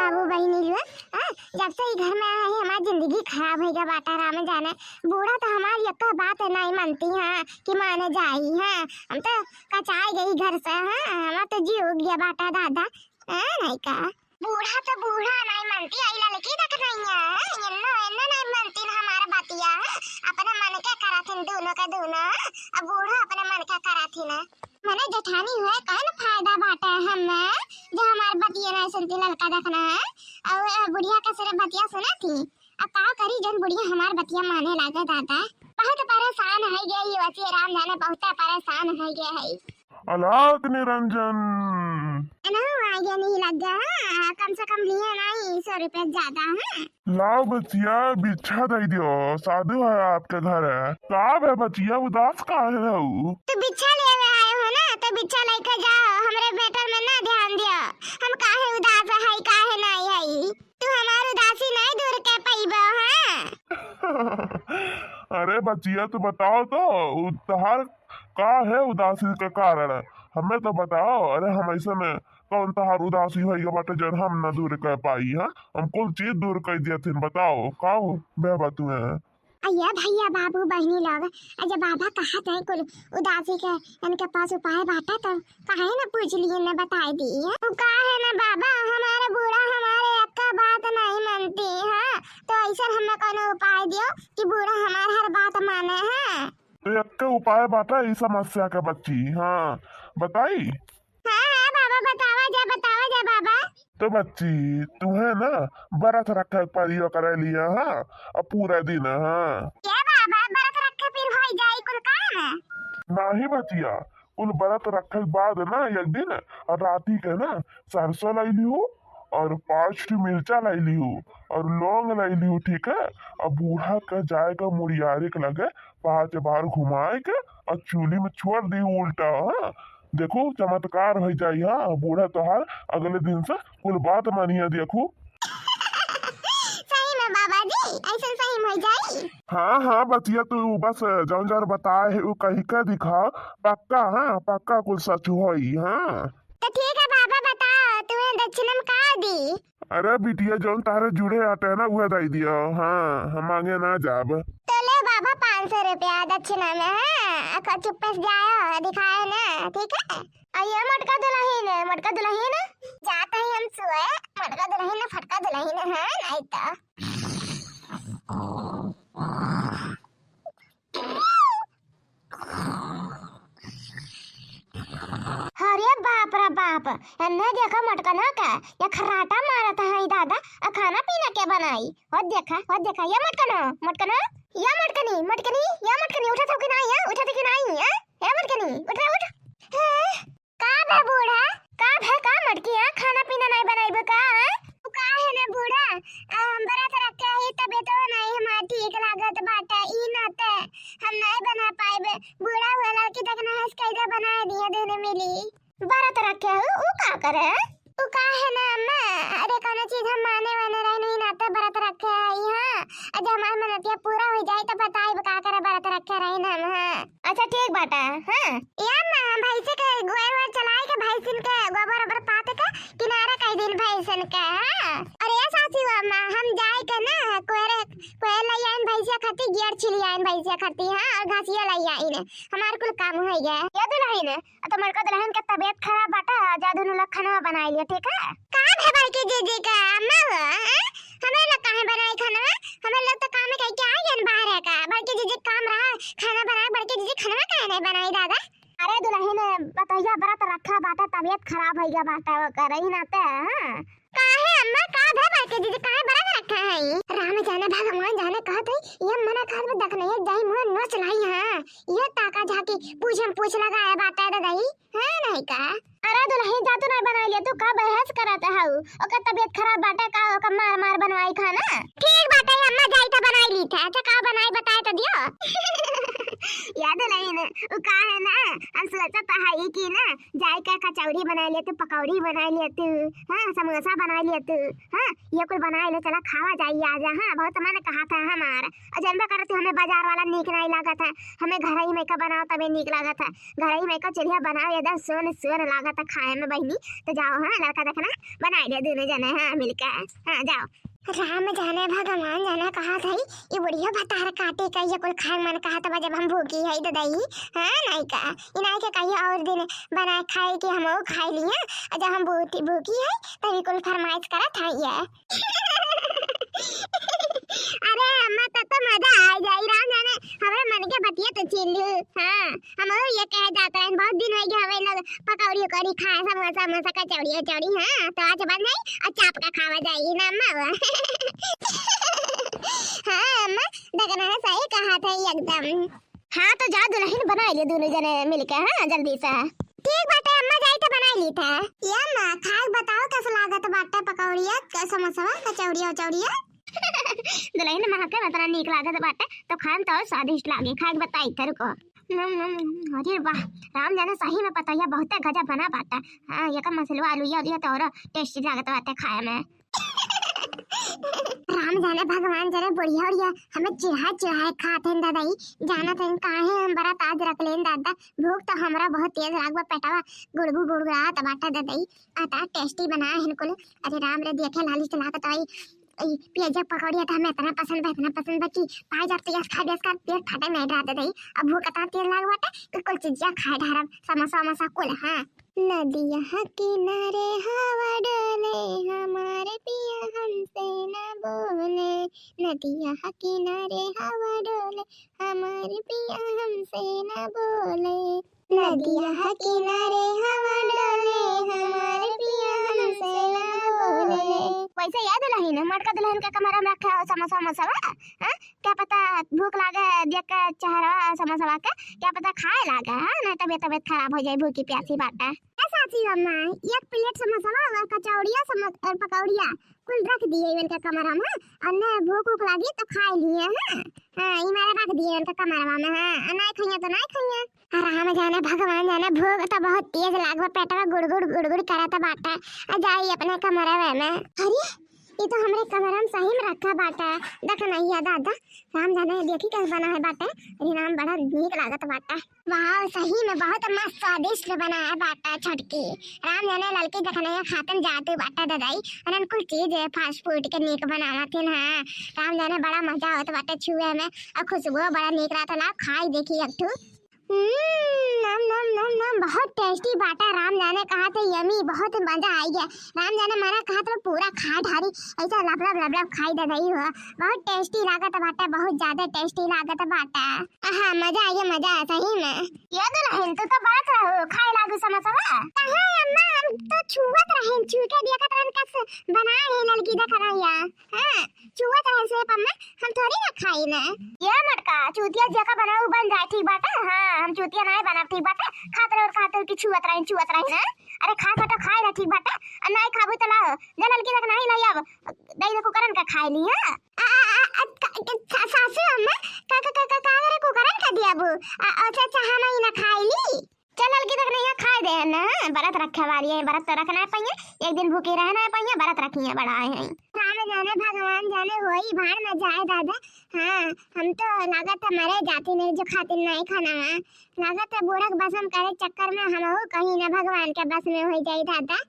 बाबू बहनी लोग, जब से ही घर में आए हैं हमारी जिंदगी खराब हो गया बाटा राम जाने। बूढ़ा तो हमारी एक बात नहीं मानती है कि माने जाई है। हम तो कचाई गई घर से। हमारा तो जी हो गया बाटा दादा। नहीं का बूढ़ा तो बूढ़ा नहीं मानती। आई लड़की तक नहीं है इन्नो नहीं मानती हमारा बातिया। अपने मन के कराथिन दोनों का दोनों। अब बूढ़ा अपने मन के कराथिन मैंने जेठानी हुए कौन फायदा बाटा है हमें जो हमारे बतिया नहीं सुनती लड़का देखना है। और बुढ़िया का सिर्फ बतिया सुना थी। अब का करी जन बुढ़िया हमारे बतिया माने लगे दादा। बहुत परेशान है गई वसी राम जाने बहुत परेशान है गया है। अलाक निरंजन आगे नहीं लगा। कम से कम लिए नहीं 100 रुपए ज्यादा है। लाओ बचिया बिच्छा दे दियो। साधु है आपके घर है काब है बचिया उदास का है तो बिच्छा ले आए हो ना तो बिच्छा लेकर जाओ। हमरे बेटर में ना ध्यान दियो। हम काहे उदास है काहे नहीं है। तू हमार उदासी नहीं दूर के पाइबो है। अरे बचिया तू बताओ तो तहार का है उदासी का कारण हमें तो बताओ। अरे हम ऐसे में कौन तहार उदासी होगा बाटे जन हम न दूर कर पाई है। हम कुल चीज दूर कर दिया थे बताओ का बेबा तू है। अय्या भैया बाबू बहनी लोग अजय बाबा कहा थे कुल उदासी के इनके पास उपाय बाटा तो काहे ना पूछ लिए ना बता दी है। तो का है ना बाबा हमारे बूढ़ा हमारे अक्का बात नहीं मानती है। तो ऐसा हमें कौन उपाय दियो कि बूढ़ा हमारे हर बात माने है। तो एक उपाय बाटा इस समस्या के बच्ची। हाँ बताई। हाँ बाबा बतावा जा बाबा। तो बच्ची तुम्हें ना बरत रखे परियो करे लिया हाँ अब पूरा दिन। हाँ क्या बाबा बरत रखे फिर हो जाए कुल काम नहीं बचिया कुल बरत रखे के बाद ना एक दिन राती के ना सरसों लाई लियो और 5 मिर्चा लाई लियो और लौंग लाई लियो ठीक है। अब बूढ़ा के जाएगा मुड़ियारे के लगे 5 बार घुमाए के और चूल्ही में छोड़ दी उल्टा। हाँ देखो चमत्कार हो जाए। हाँ बूढ़ा तोहार अगले दिन से कुल बात मानिया देखो। सही में बाबा जी ऐसा सही हो जाए। हाँ बचिया तू बस जौन जौन बताए है वो कही के दिखाओ पक्का। हाँ पक्का कुल सच होई। हाँ तो ठीक है बाबा बताओ तुम्हें दक्षिणा में का दी। अरे बिटिया जौन तारे जुड़े आते है ना वह दे दियो। हाँ हम मांगे ना जाब। तो ले बाबा 500 रुपया दक्षिणा में है। चुप से जाओ दिखाए ना ठीक है। आइए मटका दुल्हन जाता ही हम सोए। मटका दुल्हन फटका दुल्हन है नहीं तो अरे बाप रे बाप अन्ना देखा मटका ना का या खराटा मारा था है दादा। खाना पीना क्या बनाई और देखा ये मटकना या मटकनी उठा तो कि नहीं है उठा तो कि नहीं है ये मटकनी उठ का बे बूढ़ा का मटकी है खाना पीना नहीं बनाइबे का है ना बूढ़ा। बरत रखे ही तबीयत नहीं हमार ठीक लागत बाटा ई नाते हम नहीं बना पाइबे। बूढ़ा हुआ लड़की तक ना कैसे बना दिया देने मिली। बरत रखे हो ऊ का करे ऊ का है ना अम्मा। अरे कोनो चीज हम माने रहे नहीं नाते बरत रखे आई। हां अज हमार मनतिया पूरा हो जाए तो बताई का करे बरत रखे रही ना हम। हां अच्छा ठीक बाटा। हां या अम्मा भैंस के गोबर चलाए के भैंसिन के गोबर पाते के किनारे कई दिन भैंसन के। हां अरे सासी अम्मा हम जाए के ना कोरे लई आइन भैंसिया खाती गियर छिली आइन भैंसिया खाती। हां और घासिया लई आइन हमार कुल काम हो गया। या दुल्हन तो मरका दुल्हन के तबीयत खराब बाटा जादू नु खाना बनाई लिया ठीक है। का है भाई के जीजी का अम्मा हमें लोग काहे बनाई खाना। हमें लोग तो काम में कहीं क्या आए बाहर है का बड़के जीजी काम रहा खाना बनाए बड़के जीजी खाना काहे नहीं बनाई दादा। अरे दुल्हन बताइए बरत रखा बाटा तबीयत खराब हो गया बाटा वो कर रही नाते। हां काहे अम्मा का है बड़के जीजी काहे बरत रखा है। राम जाने भगवान जाने कहत है ये मना खाद में देखने है जाई मुंह नोच लाई। हां ये ताका झाकी पूछ लगाया बाटा दादाई है नहीं का। अरे दुल्हन जा तू नहीं बनाई ले तू का बहस करत है ओकर तबीयत खराब बाटा का ओकर मार बनवाई खाना। ठीक बाटा अम्मा जाई त बनाई ली था। अच्छा का बनाई बताए तो दियो। याद नहीं ना वो का है ना हम सोचा था है कि ना जाए का कचौड़ी बना लिए तू पकौड़ी बना लिए तू हाँ समोसा बना लिए तू हाँ ये कुल बना ले चला खावा जाइए आज हाँ बहुत मैंने कहा था हमारा और जानबे करते हमें बाजार वाला नीक नहीं लगा था हमें घर ही में का बनाओ तबे नीक लगा था घर ही में का चलिए बनाओ एकदम सोन सोन लगा था खाए में बहनी तो जाओ हाँ लड़का देखना बना ले दोनों जने हाँ मिलकर हाँ जाओ राम जाने भगवान जाने कहा था ये बुढ़िया भतार काटे का ये कुल खाए मन कहा था जब हम भूखी है ददाई हाँ नहीं का इनाई के कहिए और दिन बना खाए कि हम खाए लिए और जब हम भूखी है तभी कुल फरमाइश करा था ये अरे अम्मा तो मजा आ जाई राम जाने हमारे मन के बतिया तो चिल्लू हाँ हम ये कह जाते हैं बहुत दिन हो गए हमें लोग पकौड़ी कौड़ी खाए समोसा समोसा कचौड़ी चौड़ी हाँ तो आज बन जाए और चाप का खावा जाएगी ना अम्मा हाँ अम्मा देखना है सही कहा था एकदम हाँ तो जा दुल्हन बना लिए दोनों जने मिलकर हाँ जल्दी से ठीक बात है अम्मा जाई तो बना ली था ये अम्मा खाए बताओ कैसा लागत बाटा पकौड़िया समोसा कचौड़िया चौड़िया दुल्हन महके बतना नीक लागत बाटे तो खान तो स्वादिष्ट लागे खाए बताई कर को अरे वाह राम जाने सही में पता है बहुत गजब बना बाटा हाँ ये का मसलवा आलू ये तो और टेस्टी लागत बाटे खाए में राम जाने भगवान जाने बढ़िया बढ़िया हमें चिढ़ाए खाते हैं दादाई जाना था काहे हम बड़ा ताज रख लें दादा भूख तो हमरा बहुत तेज लागवा पेटावा गुड़गुड़ा टमाटर दादाई आता टेस्टी बनाया है इनको अरे राम रे देखे लाली चला के तो आई पिज्जा पकौड़िया था हमें इतना पसंद है कि पाए जाते यस खा दिया कर पेट फटे नहीं रहते थे अब भूख इतना तेज लाग बाटे कि कुल चीज़ खाए ढारम समोसा कुल हाँ नदिया किनारे हवा डोले हमारे पिया हमसे न बोले नदिया किनारे हवा डोले हमारे पिया हमसे न बोले नदिया किनारे हवा डोले हमारे पिया हमसे न बोले वैसे याद दुल्हन मटका दुल्हन का कमरा में रखा समोसा समोसा हाँ क्या पता भूख लागे देख के चेहरा समोसा का क्या पता खाए लागे हाँ नहीं तबीयत खराब हो जाए भूखी प्यासी बाटा साची अम्मा एक प्लेट समोसा और कचौड़िया और पकौड़िया कुल रख दिए इनका कमरा में और भूख लागी तो खा लिए हाँ ये मेरा रख दिए इनका कमरा में हाँ नहीं खाइए तो नहीं खाइए राम जाने भगवान जाने भूख तो बहुत तेज लागवा पेट में गुड़गुड़ करा था बाटा जाइए अपने कमरे में अरे ये तो हमरे कमरा में सही में रखा बाटा देख नहीं है दादा राम जाने देखी कैसे बना है बाटा अरे नाम बड़ा नीक लागत बाटा वाह सही में बहुत मस्त स्वादिष्ट बना है बाटा छटकी राम जाने लड़की देखने खातन जाते बाटा दादाई और कुछ चीज है फास्ट फूड के नीक बनाना थे ना राम जाने बड़ा मजा होता बाटा छुए में और खुशबू बड़ा नीक रहा था खाई देखी एक ठू नम नम नम नम बहुत टेस्टी बाटा राम जाने कहा था यमी बहुत मजा आई गया राम जाने मना कहा था पूरा खा ढारी ऐसा लब खाई दे रही हो बहुत टेस्टी लागत बाटा बहुत ज्यादा टेस्टी लागत बाटा हाँ मजा आया सही में ये दुल्हन तो बात रहो खाए लागू समोसा कहां अम्मा हम तो छुवत रहन छू के देखत रहन कैसे बनाए है लड़की देख रही है हां छुवत रहन से अम्मा हम थोड़ी ना खाई ना ये मटका चूतिया जका बनाऊ बन जाए ठीक बाटा हां हम चूतिया नहीं बना ठीक बाटा खाते की छुवत रही ना अरे खा तो खाए ना ठीक बाटा नहीं खाबू तो लाओ जनल की तक नहीं अब दई को करन का खाए ली हां सासू अम्मा का रे को करन का दिया बू अच्छा हम ही ना खाई ली चलल की तक नहीं खाए दे ना बरत रखे वाली है बरत तो रखना है पइया एक दिन भूखे रहना है पइया बरत रखिए बड़ा है राम जाने भगवान जाने होई भाड़ में जाए दादा हाँ हम तो लागत मरे जाती नहीं जो खातिर नहीं खाना है लागत बूढ़क बसम करे चक्कर में हम कहीं ना भगवान के बस में हो जाए दादा